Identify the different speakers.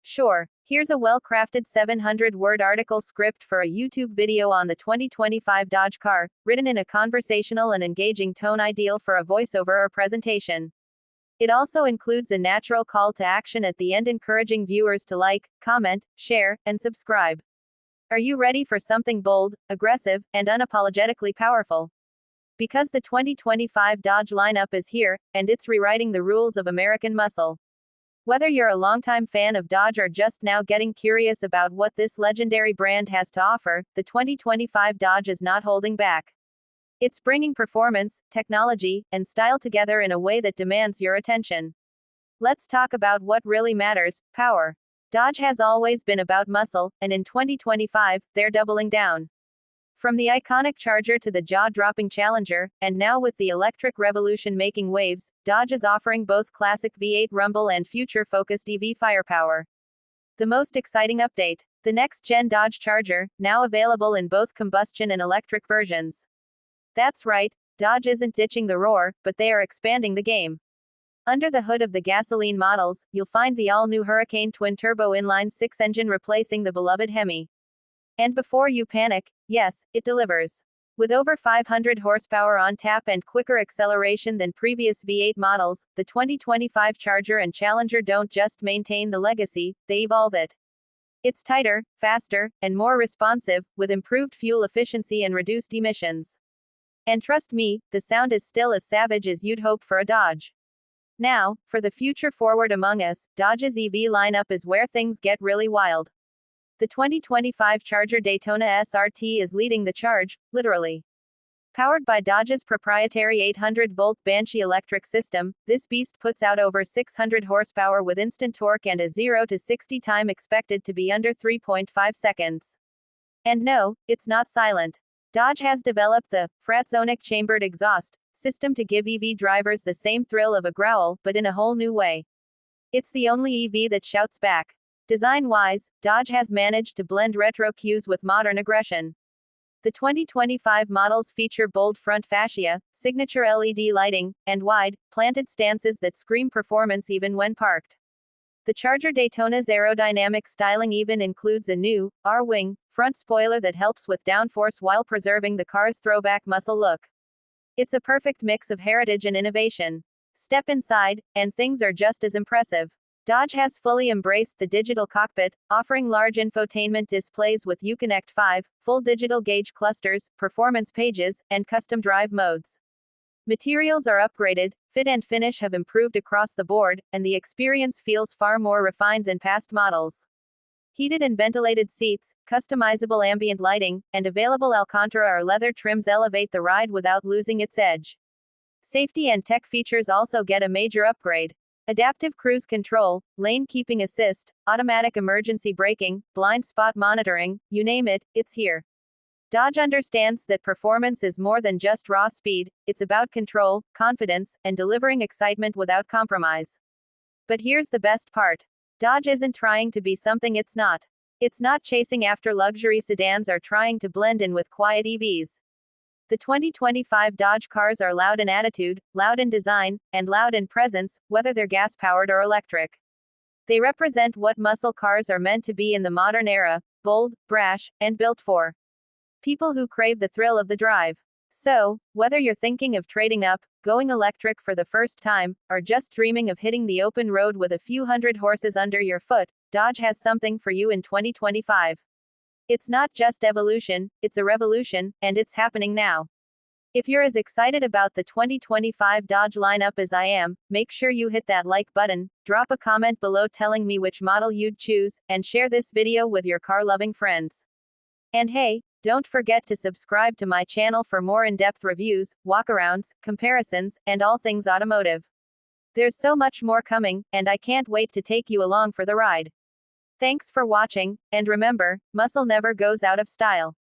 Speaker 1: Sure, here's a well-crafted 700-word article script for a YouTube video on the 2025 Dodge car, written in a conversational and engaging tone ideal for a voiceover or presentation. It also includes a natural call to action at the end encouraging viewers to like, comment, share, and subscribe. Are you ready for something bold, aggressive, and unapologetically powerful? Because the 2025 Dodge lineup is here, and it's rewriting the rules of American muscle. Whether you're a longtime fan of Dodge or just now getting curious about what this legendary brand has to offer, the 2025 Dodge is not holding back. It's bringing performance, technology, and style together in a way that demands your attention. Let's talk about what really matters: power. Dodge has always been about muscle, and in 2025, they're doubling down. From the iconic Charger to the jaw-dropping Challenger, and now with the electric revolution making waves, Dodge is offering both classic V8 rumble and future-focused EV firepower. The most exciting update: the next-gen Dodge Charger, now available in both combustion and electric versions. That's right, Dodge isn't ditching the roar, but they are expanding the game. Under the hood of the gasoline models, you'll find the all-new Hurricane twin-turbo inline-six engine replacing the beloved HEMI. And before you panic, yes, it delivers. With over 500 horsepower on tap and quicker acceleration than previous V8 models, the 2025 Charger and Challenger don't just maintain the legacy, they evolve it. It's tighter, faster, and more responsive, with improved fuel efficiency and reduced emissions. And trust me, the sound is still as savage as you'd hope for a Dodge. Now, for the future forward among us, Dodge's EV lineup is where things get really wild. The 2025 Charger Daytona SRT is leading the charge, literally. Powered by Dodge's proprietary 800-volt Banshee electric system, this beast puts out over 600 horsepower with instant torque and a 0 to 60 time expected to be under 3.5 seconds. And no, it's not silent. Dodge has developed the Fratzonic chambered exhaust system to give EV drivers the same thrill of a growl, but in a whole new way. It's the only EV that shouts back. Design-wise, Dodge has managed to blend retro cues with modern aggression. The 2025 models feature bold front fascia, signature LED lighting, and wide, planted stances that scream performance even when parked. The Charger Daytona's aerodynamic styling even includes a new R-wing front spoiler that helps with downforce while preserving the car's throwback muscle look. It's a perfect mix of heritage and innovation. Step inside, and things are just as impressive. Dodge has fully embraced the digital cockpit, offering large infotainment displays with Uconnect 5, full digital gauge clusters, performance pages, and custom drive modes. Materials are upgraded, fit and finish have improved across the board, and the experience feels far more refined than past models. Heated and ventilated seats, customizable ambient lighting, and available Alcantara or leather trims elevate the ride without losing its edge. Safety and tech features also get a major upgrade. Adaptive cruise control, lane keeping assist, automatic emergency braking, blind spot monitoring, you name it, it's here. Dodge understands that performance is more than just raw speed, it's about control, confidence, and delivering excitement without compromise. But here's the best part. Dodge isn't trying to be something it's not. It's not chasing after luxury sedans or trying to blend in with quiet EVs. The 2025 Dodge cars are loud in attitude, loud in design, and loud in presence, whether they're gas-powered or electric. They represent what muscle cars are meant to be in the modern era: bold, brash, and built for people who crave the thrill of the drive. So, whether you're thinking of trading up, going electric for the first time, or just dreaming of hitting the open road with a few hundred horses under your foot, Dodge has something for you in 2025. It's not just evolution, it's a revolution, and it's happening now. If you're as excited about the 2025 Dodge lineup as I am, make sure you hit that like button, drop a comment below telling me which model you'd choose, and share this video with your car-loving friends. And hey, don't forget to subscribe to my channel for more in-depth reviews, walkarounds, comparisons, and all things automotive. There's so much more coming, and I can't wait to take you along for the ride. Thanks for watching, and remember, muscle never goes out of style.